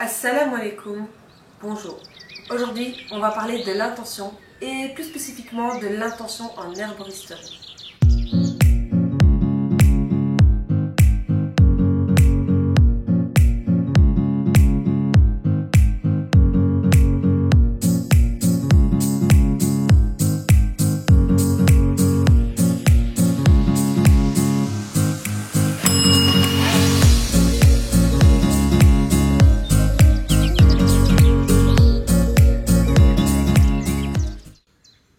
Assalamu alaikum, bonjour. Aujourd'hui, on va parler de l'intention et plus spécifiquement de l'intention en herboristerie.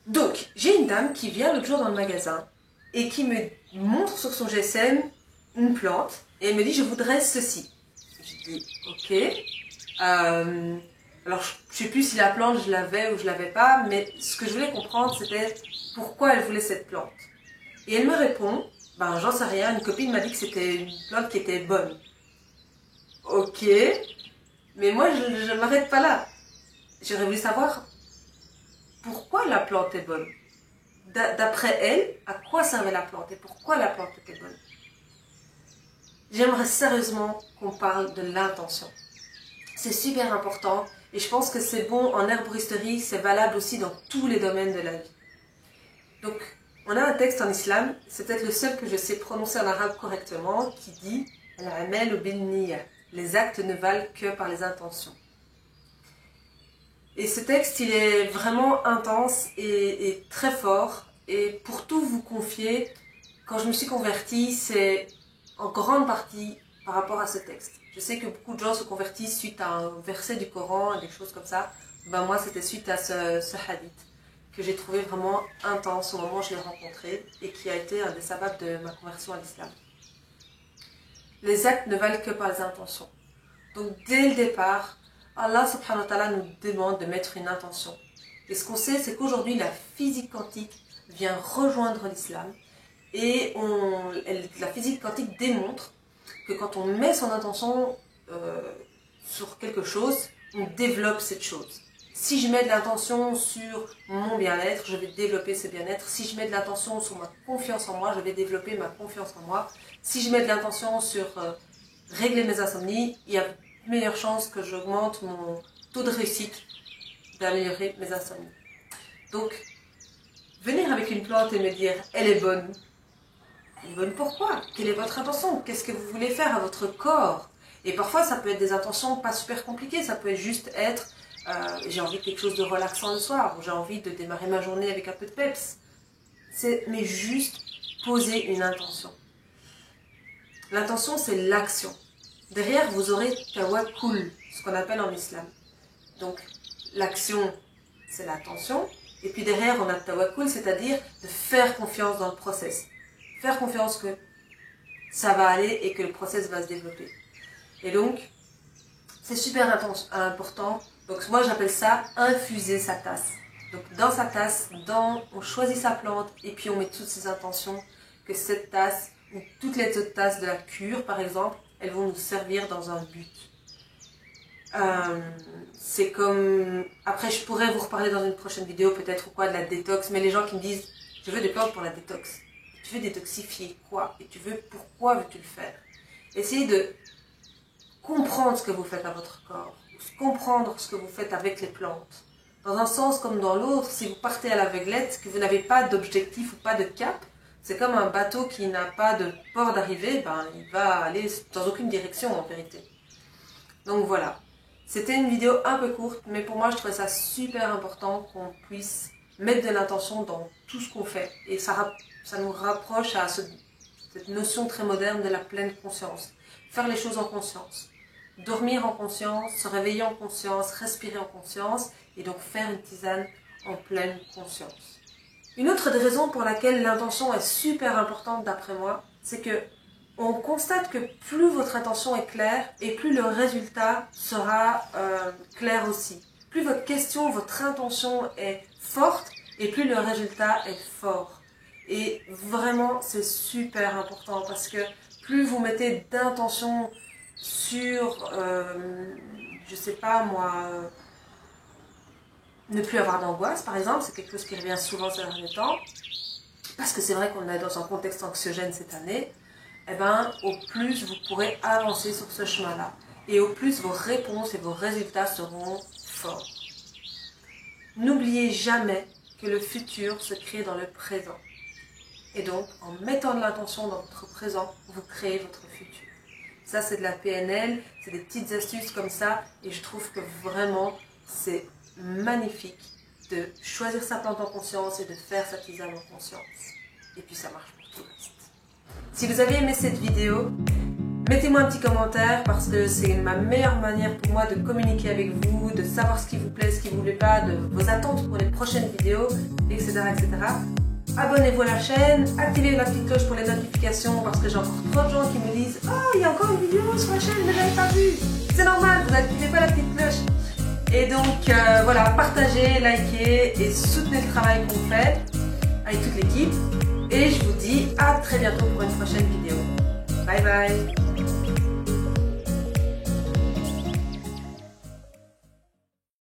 Donc, j'ai une dame qui vient l'autre jour dans le magasin et qui me montre sur son GSM une plante et elle me dit je voudrais ceci. Je dis ok. Alors je sais plus si la plante je l'avais ou je l'avais pas, mais ce que je voulais comprendre c'était pourquoi elle voulait cette plante. Et elle me répond, ben j'en sais rien, une copine m'a dit que c'était une plante qui était bonne. Ok, mais moi je ne m'arrête pas là. J'aurais voulu savoir pourquoi la plante est bonne. D'après elle, à quoi servait la plante et pourquoi la plante était bonne. J'aimerais sérieusement qu'on parle de l'intention. C'est super important et je pense que c'est bon en herboristerie, c'est valable aussi dans tous les domaines de la vie. Donc, on a un texte en islam, c'est peut-être le seul que je sais prononcer en arabe correctement, qui dit « Al-amal bin-niyya » les actes ne valent que par les intentions. Et ce texte, il est vraiment intense et très fort. Et pour tout vous confier, quand je me suis convertie, c'est en grande partie par rapport à ce texte. Je sais que beaucoup de gens se convertissent suite à un verset du Coran, des choses comme ça. Ben moi, c'était suite à ce hadith que j'ai trouvé vraiment intense au moment où je l'ai rencontré et qui a été un des sabbats de ma conversion à l'islam. Les actes ne valent que par les intentions. Donc dès le départ, Allah subhanahu wa ta'ala nous demande de mettre une intention. Et ce qu'on sait, c'est qu'aujourd'hui, la physique quantique vient rejoindre l'islam. Et la physique quantique démontre que quand on met son intention sur quelque chose, on développe cette chose. Si je mets de l'intention sur mon bien-être, je vais développer ce bien-être. Si je mets de l'intention sur ma confiance en moi, je vais développer ma confiance en moi. Si je mets de l'intention sur régler mes insomnies, il y a meilleure chance que j'augmente mon taux de réussite d'améliorer mes insomnies. Donc, venir avec une plante et me dire « elle est bonne », elle est bonne pourquoi? Quelle est votre intention? Qu'est-ce que vous voulez faire à votre corps? Et parfois, ça peut être des intentions pas super compliquées, ça peut juste être j'ai envie de quelque chose de relaxant le soir, ou j'ai envie de démarrer ma journée avec un peu de peps. Mais juste poser une intention. L'intention, c'est l'action. Derrière, vous aurez tawakkul, ce qu'on appelle en islam. Donc, l'action, c'est l'attention. Et puis derrière, on a tawakkul, c'est-à-dire de faire confiance dans le process. Faire confiance que ça va aller et que le process va se développer. Et donc, c'est super important. Donc, moi, j'appelle ça infuser sa tasse. Donc, dans sa tasse, on choisit sa plante et puis on met toutes ses intentions que cette tasse ou toutes les autres tasses de la cure, par exemple, elles vont nous servir dans un but. C'est comme... Après, je pourrais vous reparler dans une prochaine vidéo, peut-être ou quoi, de la détox, mais les gens qui me disent « Je veux des plantes pour la détox ». Tu veux détoxifier quoi? Et pourquoi veux-tu le faire? Essayez de comprendre ce que vous faites à votre corps, comprendre ce que vous faites avec les plantes. Dans un sens comme dans l'autre, si vous partez à l'aveuglette, que vous n'avez pas d'objectif ou pas de cap, c'est comme un bateau qui n'a pas de port d'arrivée, ben, il va aller dans aucune direction en vérité. Donc voilà, c'était une vidéo un peu courte, mais pour moi je trouvais ça super important qu'on puisse mettre de l'intention dans tout ce qu'on fait. Et ça nous rapproche à cette notion très moderne de la pleine conscience. Faire les choses en conscience. Dormir en conscience, se réveiller en conscience, respirer en conscience et donc faire une tisane en pleine conscience. Une autre des raisons pour laquelle l'intention est super importante d'après moi, c'est que on constate que plus votre intention est claire et plus le résultat sera clair aussi. Plus votre question, votre intention est forte et plus le résultat est fort. Et vraiment, c'est super important parce que plus vous mettez d'intention sur, je sais pas moi, ne plus avoir d'angoisse par exemple, c'est quelque chose qui revient souvent ces derniers temps, parce que c'est vrai qu'on est dans un contexte anxiogène cette année, eh ben, au plus vous pourrez avancer sur ce chemin-là. et au plus vos réponses et vos résultats seront forts. N'oubliez jamais que le futur se crée dans le présent. Et donc, en mettant de l'intention dans votre présent, vous créez votre futur. Ça, c'est de la PNL, c'est des petites astuces comme ça, et je trouve que vraiment, c'est magnifique de choisir sa plante en conscience et de faire sa tisane en conscience. Et puis, ça marche pour tout le reste. Si vous avez aimé cette vidéo, mettez-moi un petit commentaire parce que c'est ma meilleure manière pour moi de communiquer avec vous, de savoir ce qui vous plaît, ce qui ne vous plaît pas, de vos attentes pour les prochaines vidéos, etc. etc. Abonnez-vous à la chaîne, activez la petite cloche pour les notifications parce que j'ai encore trop de gens qui me disent « Oh, il y a encore une vidéo sur la chaîne, mais je l'avais pas vue !» C'est normal, vous n'activez pas la petite cloche. Et donc, voilà, partagez, likez et soutenez le travail qu'on fait avec toute l'équipe. Et je vous dis à très bientôt pour une prochaine vidéo. Bye bye.